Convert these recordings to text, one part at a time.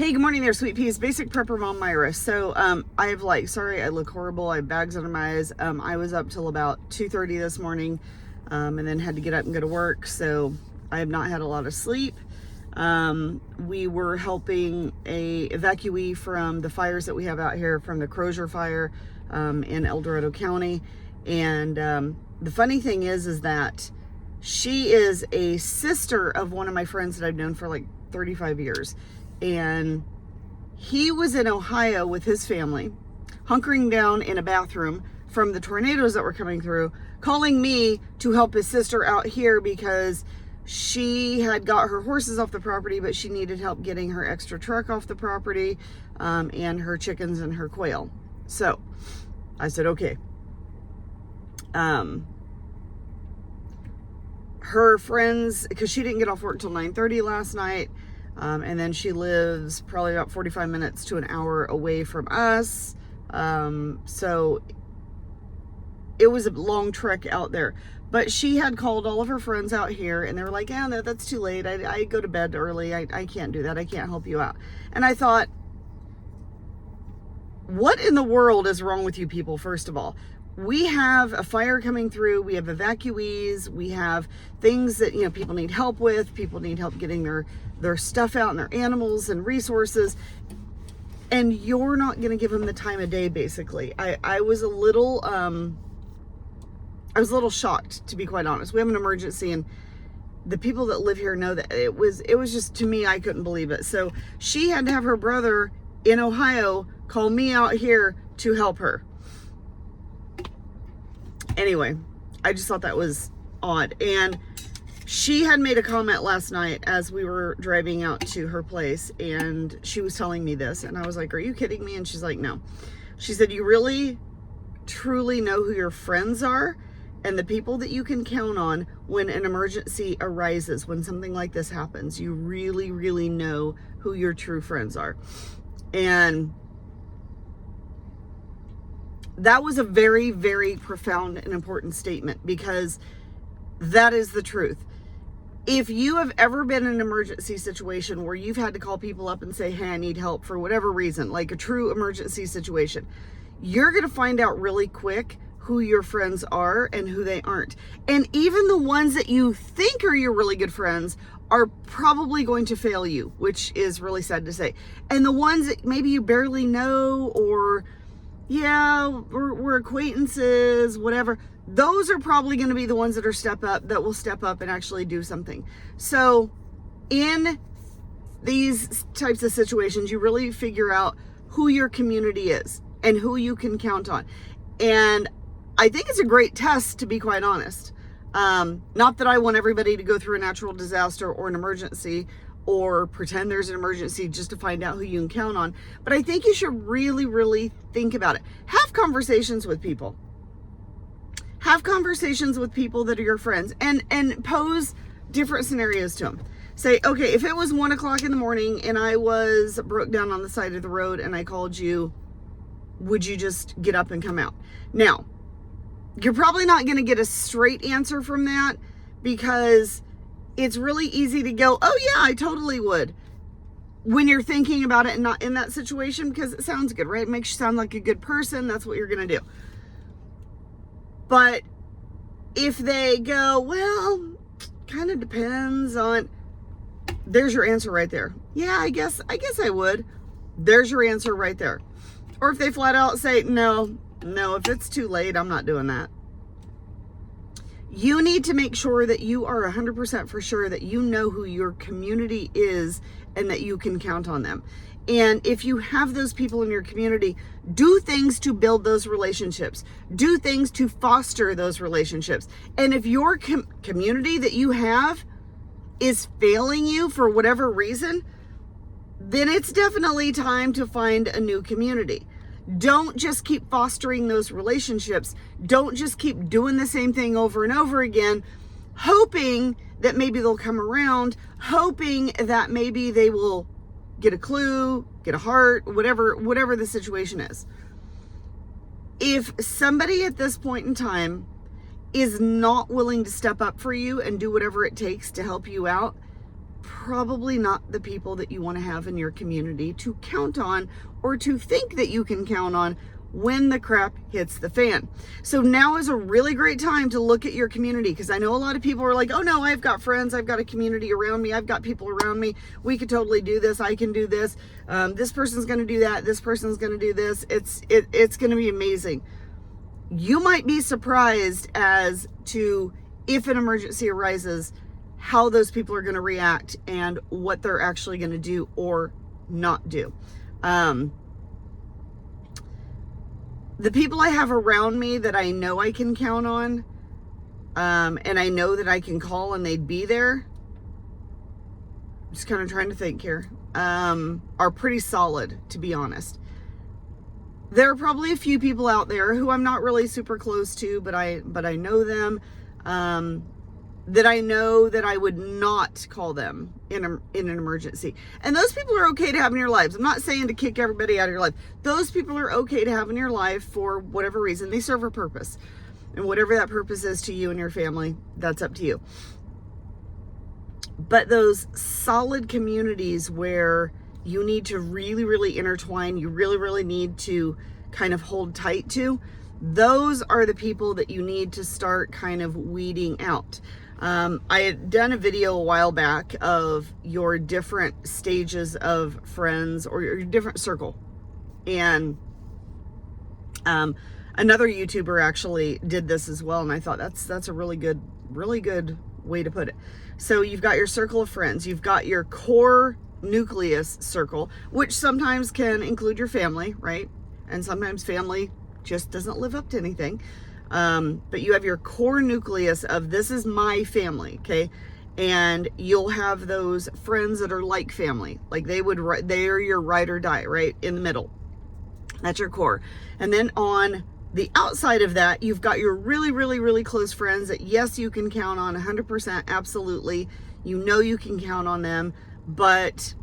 Hey, good morning there, sweet peas. Basic prepper mom Myra. So, I have sorry, I look horrible. I have bags under my eyes. I was up till about 2:30 this morning, and then had to get up and go to work. So I have not had a lot of sleep. We were helping a evacuee from the fires that we have out here from the Crozier fire, in El Dorado County. And, the funny thing is that she is a sister of one of my friends that I've known for like 35 years. And he was in Ohio with his family, hunkering down in a bathroom from the tornadoes that were coming through, calling me to help his sister out here because she had got her horses off the property, but she needed help getting her extra truck off the property, and her chickens and her quail. So I said, okay. Her friends, because she didn't get off work until 9:30 last night, and then she lives probably about 45 minutes to an hour away from us. So it was a long trek out there. But she had called all of her friends out here, and they were like, yeah, that's too late. I go to bed early. I can't do that. I can't help you out. And I thought, what in the world is wrong with you people, first of all? We have a fire coming through. We have evacuees. We have things that, people need help with. People need help getting their stuff out and their animals and resources. And you're not going to give them the time of day, basically. I was a little shocked, to be quite honest. We have an emergency, and the people that live here know that it was just, to me, I couldn't believe it. So she had to have her brother in Ohio call me out here to help her. Anyway, I just thought that was odd. And she had made a comment last night as we were driving out to her place, and she was telling me this, and I was like, are you kidding me? And she's like, no. She said, you really, truly know who your friends are and the people that you can count on when an emergency arises, when something like this happens. You really, really know who your true friends are. And that was a very, very profound and important statement, because that is the truth. If you have ever been in an emergency situation where you've had to call people up and say, hey, I need help for whatever reason, like a true emergency situation, you're going to find out really quick who your friends are and who they aren't. And even the ones that you think are your really good friends are probably going to fail you, which is really sad to say. And the ones that maybe you barely know, or we're acquaintances, whatever, those are probably going to be the ones that will step up and actually do something. So in these types of situations, you really figure out who your community is and who you can count on. And I think it's a great test, to be quite honest. Not that I want everybody to go through a natural disaster or an emergency, or pretend there's an emergency just to find out who you can count on. But I think you should really, really think about it. Have conversations with people. Have conversations with people that are your friends, and pose different scenarios to them. Say, okay, if it was 1 o'clock in the morning and I was broke down on the side of the road and I called you, would you just get up and come out? Now, you're probably not going to get a straight answer from that, because it's really easy to go, oh yeah, I totally would, when you're thinking about it and not in that situation, because it sounds good, right? It makes you sound like a good person. That's what you're going to do. But if they go, well, kind of depends on, there's your answer right there. Yeah, I guess I would. There's your answer right there. Or if they flat out say, no, if it's too late, I'm not doing that. You need to make sure that you are 100% for sure that you know who your community is and that you can count on them. And if you have those people in your community, do things to build those relationships. Do things to foster those relationships. And if your community that you have is failing you for whatever reason, then it's definitely time to find a new community. Don't just keep fostering those relationships. Don't just keep doing the same thing over and over again, hoping that maybe they'll come around, hoping that maybe they will get a clue, get a heart, whatever the situation is. If somebody at this point in time is not willing to step up for you and do whatever it takes to help you out, probably not the people that you want to have in your community to count on or to think that you can count on when the crap hits the fan. So now is a really great time to look at your community, because I know a lot of people are like, oh no, I've got friends, I've got a community around me, I've got people around me, we could totally do this, I can do this, this person's going to do that, this person's going to do this, it's going to be amazing. You might be surprised as to, if an emergency arises, how those people are going to react and what they're actually going to do or not do. The people I have around me that I know I can count on, and I know that I can call and they'd be there, just kind of trying to think here, are pretty solid, to be honest. There are probably a few people out there who I'm not really super close to, but I know them, that I know that I would not call them in an emergency. And those people are okay to have in your lives. I'm not saying to kick everybody out of your life. Those people are okay to have in your life for whatever reason. They serve a purpose. And whatever that purpose is to you and your family, that's up to you. But those solid communities where you need to really, really intertwine, you really, really need to kind of hold tight to, those are the people that you need to start kind of weeding out. I had done a video a while back of your different stages of friends or your different circle. And another YouTuber actually did this as well. And I thought that's a really good way to put it. So you've got your circle of friends. You've got your core nucleus circle, which sometimes can include your family, right? And sometimes family just doesn't live up to anything. But you have your core nucleus of, this is my family, okay? And you'll have those friends that are like family, like they are your ride or die, right? In the middle. That's your core. And then on the outside of that, you've got your really, really, really close friends that, yes, you can count on 100%. Absolutely. You know, you can count on them, but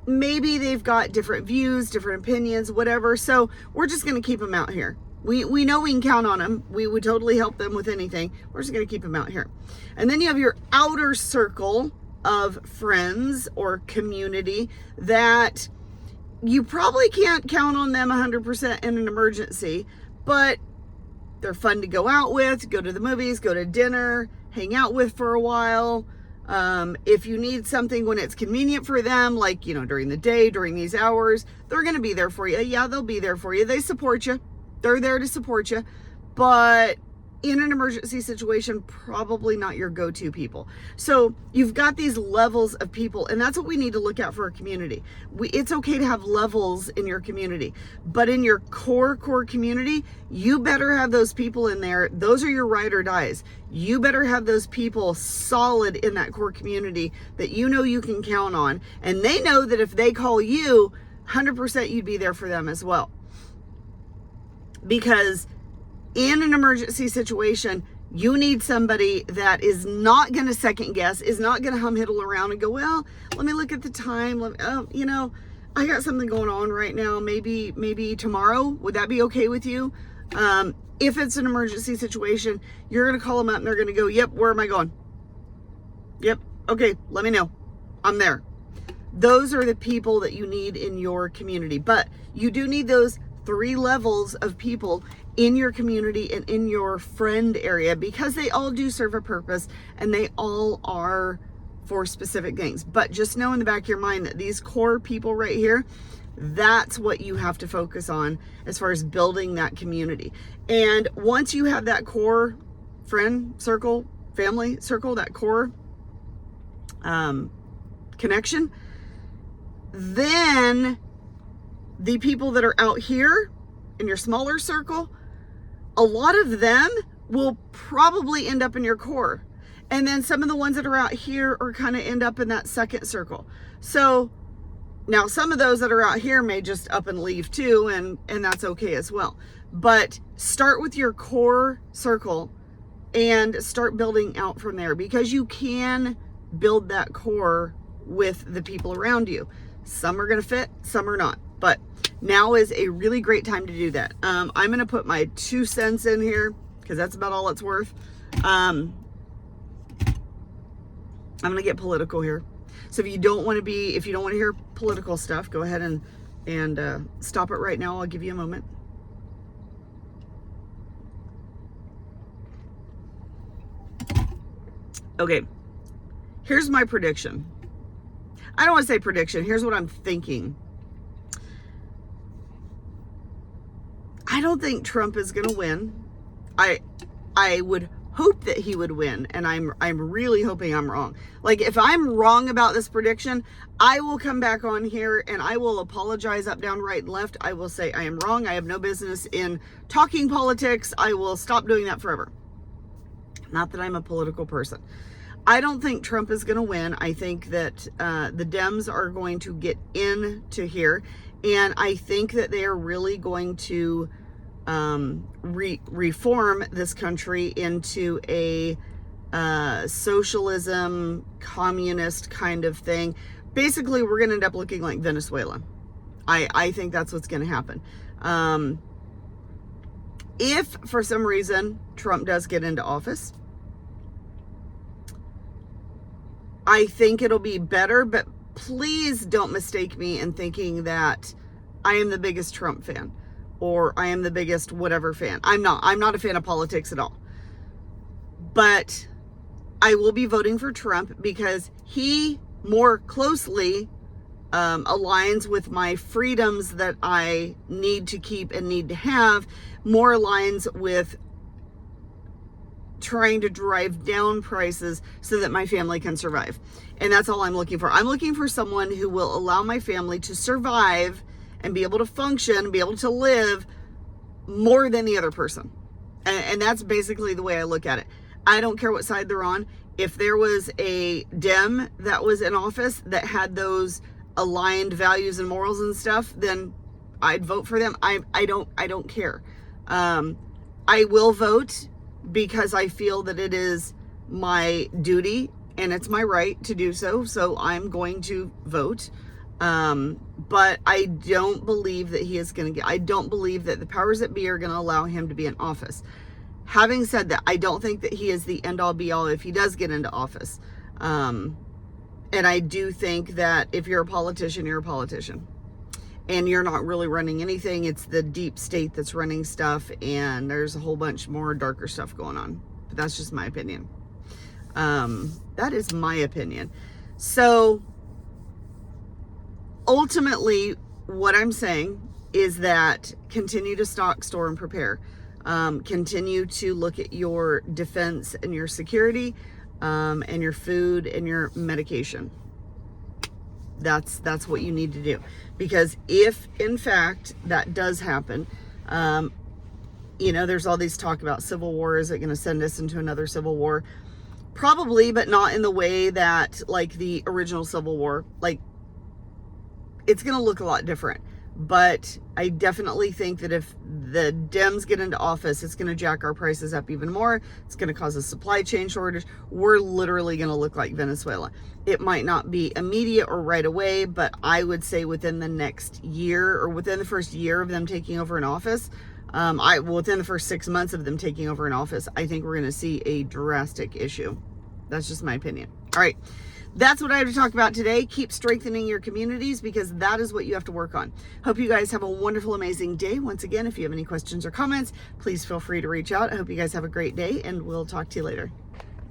maybe they've got different views, different opinions, whatever. So we're just going to keep them out here. We know we can count on them. We would totally help them with anything. We're just going to keep them out here. And then you have your outer circle of friends or community that you probably can't count on them 100% in an emergency, but they're fun to go out with, go to the movies, go to dinner, hang out with for a while. If you need something when it's convenient for them, like, during the day, during these hours, they're going to be there for you. Yeah, they'll be there for you. They support you. They're there to support you, but in an emergency situation, probably not your go-to people. So you've got these levels of people, and that's what we need to look at for our community. It's okay to have levels in your community, but in your core community, you better have those people in there. Those are your ride or dies. You better have those people solid in that core community that you know you can count on, and they know that if they call you, 100% you'd be there for them as well. Because in an emergency situation, you need somebody that is not going to second guess, is not going to huddle around and go, well, let me look at the time. I got something going on right now. Maybe tomorrow. Would that be okay with you? If it's an emergency situation, you're going to call them up and they're going to go, yep, where am I going? Yep. Okay. Let me know. I'm there. Those are the people that you need in your community, but you do need those 3 levels of people in your community and in your friend area, because they all do serve a purpose and they all are for specific things. But just know in the back of your mind that these core people right here, that's what you have to focus on as far as building that community. And once you have that core friend circle, family circle, that core connection, then the people that are out here in your smaller circle, a lot of them will probably end up in your core. And then some of the ones that are out here are kind of end up in that second circle. So now some of those that are out here may just up and leave too, and that's okay as well. But start with your core circle and start building out from there, because you can build that core with the people around you. Some are going to fit, some are not. But now is a really great time to do that. I'm going to put my 2 cents in here because that's about all it's worth. I'm going to get political here. So if you don't want to hear political stuff, go ahead and stop it right now. I'll give you a moment. Okay, here's my prediction. I don't want to say prediction. Here's what I'm thinking. I don't think Trump is going to win. I would hope that he would win, and I'm really hoping I'm wrong. Like, if I'm wrong about this prediction, I will come back on here and I will apologize up, down, right, and left. I will say I am wrong. I have no business in talking politics. I will stop doing that forever. Not that I'm a political person. I don't think Trump is going to win. I think that the Dems are going to get into here, and I think that they are really going to reform this country into a socialism, communist kind of thing. Basically, we're going to end up looking like Venezuela. I think that's what's going to happen. If for some reason Trump does get into office, I think it'll be better, but please don't mistake me in thinking that I am the biggest Trump fan or I am the biggest whatever fan. I'm not a fan of politics at all. But I will be voting for Trump because he more closely aligns with my freedoms that I need to keep and need to have, more aligns with trying to drive down prices so that my family can survive. And that's all I'm looking for. I'm looking for someone who will allow my family to survive and be able to function, be able to live more than the other person. And that's basically the way I look at it. I don't care what side they're on. If there was a Dem that was in office that had those aligned values and morals and stuff, then I'd vote for them. I don't care. I will vote because I feel that it is my duty and it's my right to do so. So I'm going to vote. But I don't believe that he is going to I don't believe that the powers that be are going to allow him to be in office. Having said that, I don't think that he is the end all be all if he does get into office. And I do think that if you're a politician, you're a politician. And you're not really running anything. It's the deep state that's running stuff, and there's a whole bunch more darker stuff going on. But that's just my opinion. That is my opinion. So ultimately, what I'm saying is that continue to stock, store, and prepare. Continue to look at your defense and your security, and your food and your medication. That's what you need to do. Because if, in fact, that does happen, there's all these talk about civil war. Is it going to send us into another civil war? Probably, but not in the way that, like, the original Civil War. Like, it's going to look a lot different. But I definitely think that if the Dems get into office, it's going to jack our prices up even more. It's going to cause a supply chain shortage. We're literally going to look like Venezuela. It might not be immediate or right away, but I would say within the next year or within the first year of them taking over in office, within the first 6 months of them taking over in office, I think we're going to see a drastic issue. That's just my opinion. All right. That's what I have to talk about today. Keep strengthening your communities because that is what you have to work on. Hope you guys have a wonderful, amazing day. Once again, if you have any questions or comments, please feel free to reach out. I hope you guys have a great day, and we'll talk to you later.